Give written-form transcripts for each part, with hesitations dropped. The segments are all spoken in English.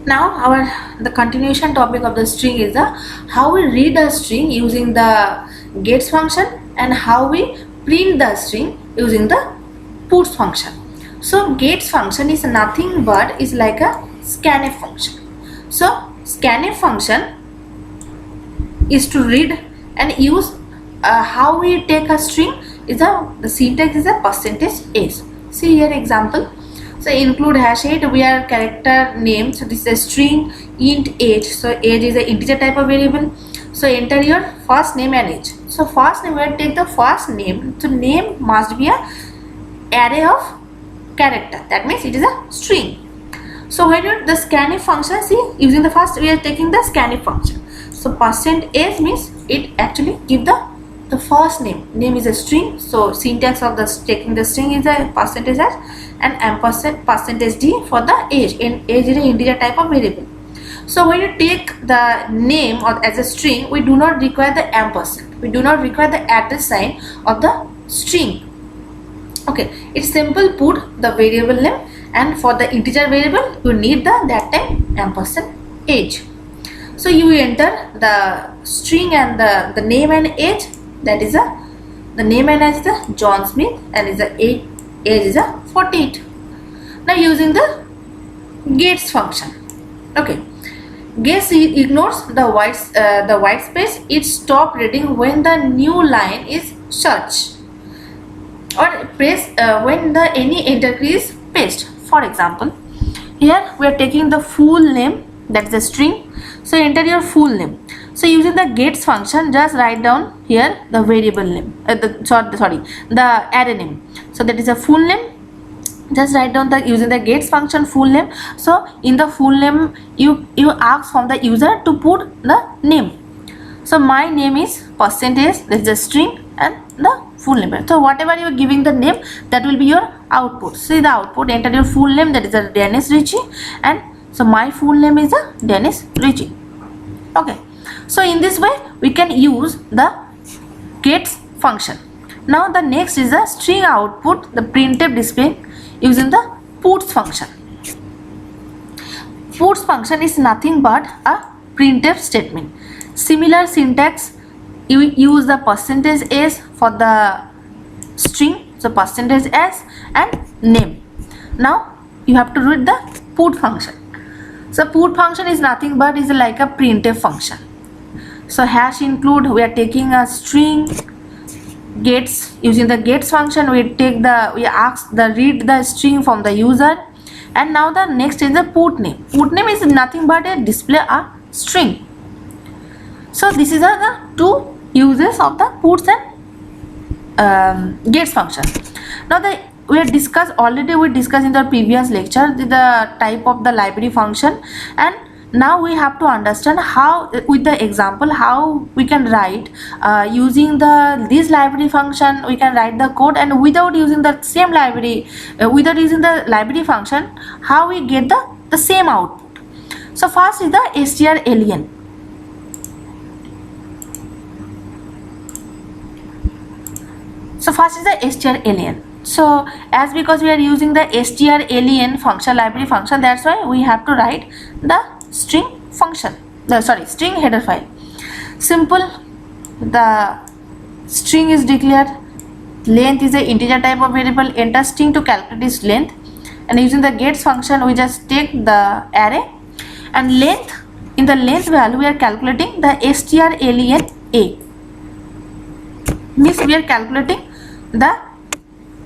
Now the continuation topic of the string is the how we read a string using the gets function and how we print the string using the puts function. So gets function is nothing but is like a scanf function. So scanf function is to read and use how we take a string is the syntax is a percentage s. See here example. So include #8 where character name. So this is a string int age. So age is an integer type of variable. So enter your first name and age. So first name, we will take the first name. So name must be a array of character. That means it is a string. So when you the scanf function, see using the first we are taking the scanf function. So %s means it actually give the first name. Name is a string. So syntax of the taking the string is a %s and ampersand %d for the age. And age is an integer type of variable. So when you take the name or as a string, we do not require the ampersand. We do not require the address sign of the string. Okay, it's simple. Put the variable name, and for the integer variable you need the that time ampersand age. So you enter the string and the name and age. That is the name and age is the John Smith and is the age is a 48. Now using the gets function. Okay, gets ignores the white space. It stop reading when the new line is searched or press when the any enter key is pressed. For example, here we are taking the full name, that is a string. So enter your full name. So using the gets function, just write down here the variable name, the array name. So that is a full name. Just write down the using the gets function full name. So in the full name you ask from the user to put the name. So my name is %, that is a string, and the full name. So whatever you are giving the name, that will be your output. See the output, enter your full name, that is a Dennis Ritchie, and so my full name is a Dennis Ritchie. Okay, so in this way we can use the gets function. Now the next is the string output, the printf display using the puts function. Puts function is nothing but a printf statement. Similar syntax, you use the %s for the string, so %s and name. Now you have to read the put function. So put function is nothing but is like a printf function. So #include, we are taking a string. Gets, using the gets function we ask the read the string from the user. And now the next is the put name. Put name is nothing but a display a string. So this is the two uses of the puts and gets function. Now we discussed in the previous lecture the type of the library function, and now we have to understand how with the example how we can write using this library function. We can write the code, and without using the same library, without using the library function, how we get the same output. So first is the strlen. So first is the strlen. So as because we are using the strlen function, library function, that's why we have to write the string function, string header file. Simple, the string is declared, length is a integer type of variable, enter string to calculate its length, and using the gets function we just take the array and length. In the length value we are calculating the strlen a, means we are calculating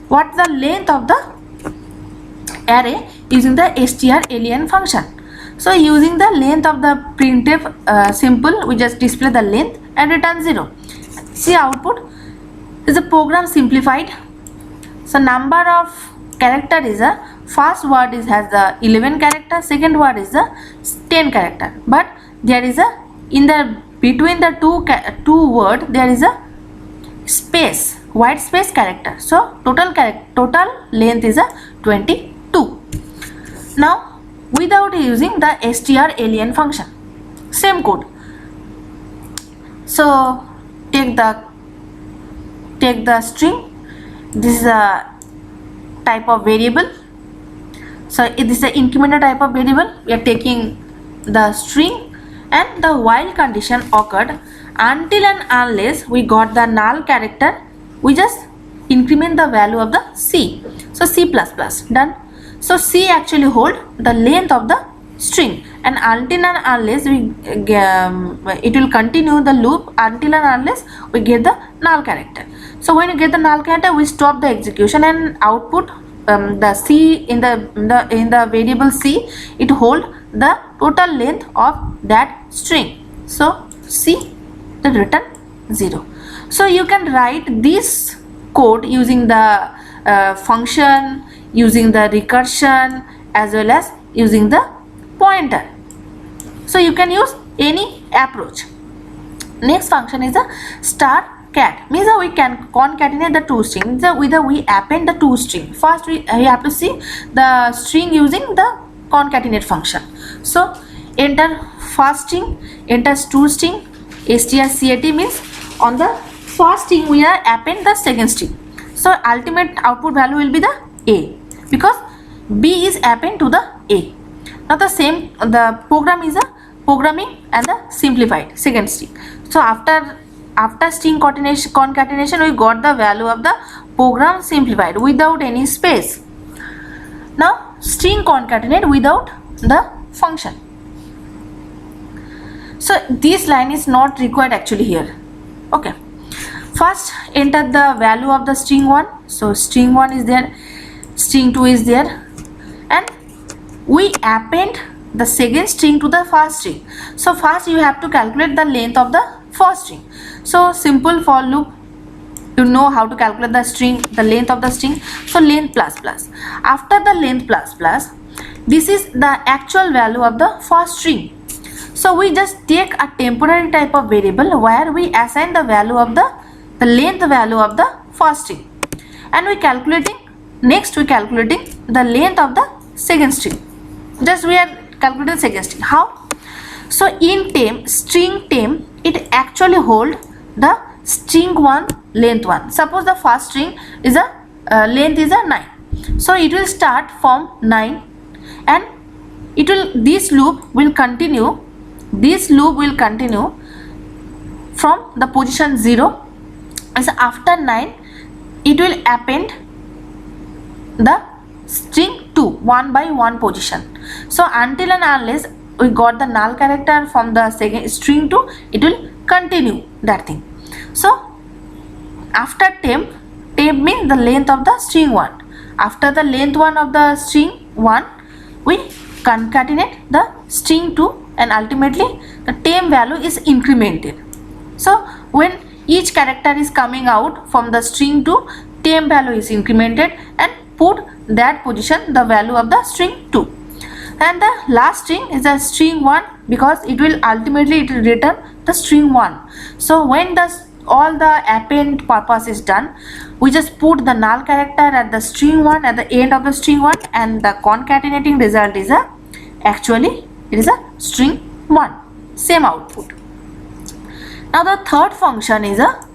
what the length of the array using the strlen function. So using the length of the printf simple, we just display the length and return 0. See output is a program simplified. So number of character is a first word has the 11 character, second word is the 10 character, but there is a in the between the two word there is a space, white space character. So total length is a 22. Now without using the strlen function, same code. So take the string, this is a type of variable. So this is the incrementer type of variable. We are taking the string, and the while condition occurred until and unless we got the null character. We just increment the value of the C. So C++, done. So C actually hold the length of the string, and until and unless we it will continue the loop until and unless we get the null character. So when you get the null character, we stop the execution and output the C in the variable C. It hold the total length of that string. So C the return 0. So you can write this code using the function, using the recursion, as well as using the pointer. So you can use any approach. Next function is a star cat, means we can concatenate the two strings. Whether we append the two string, first we have to see the string using the concatenate function. So enter first string, enters two string, strcat means on the first string we are append the second string. So ultimate output value will be the A, because B is append to the A. Now the same, the program is a programming and the simplified second string. So after string concatenation we got the value of the program simplified without any space. Now string concatenate without the function. So this line is not required actually here. Okay, first enter the value of the string 1. So string 1 is there, string 2 is there, and we append the second string to the first string. So first you have to calculate the length of the first string. So simple for loop, you know how to calculate the length of the string. So length plus plus. After the length plus plus, this is the actual value of the first string. So we just take a temporary type of variable where we assign the value of the length value of the first string, and we calculating the length of the second string. Just we are calculating the second string. How? So in string temp, it actually hold the string 1 length 1. Suppose the first string is a length is a 9. So it will start from 9, and this loop will continue from the position 0. So after 9 it will append the string 2 1 by 1 position. So until and unless we got the null character from the second string 2, it will continue that thing. So after temp means the length of the string 1. After the length 1 of the string 1, we concatenate the string 2, and ultimately the temp value is incremented. So when each character is coming out from the string 2, temp value is incremented and put that position the value of the string 2. And the last string is the string 1, because it will ultimately return the string 1. So when all the append purpose is done, we just put the null character at the string 1 at the end of the string 1, and the concatenating result is it is a string 1, same output. Now the third function is a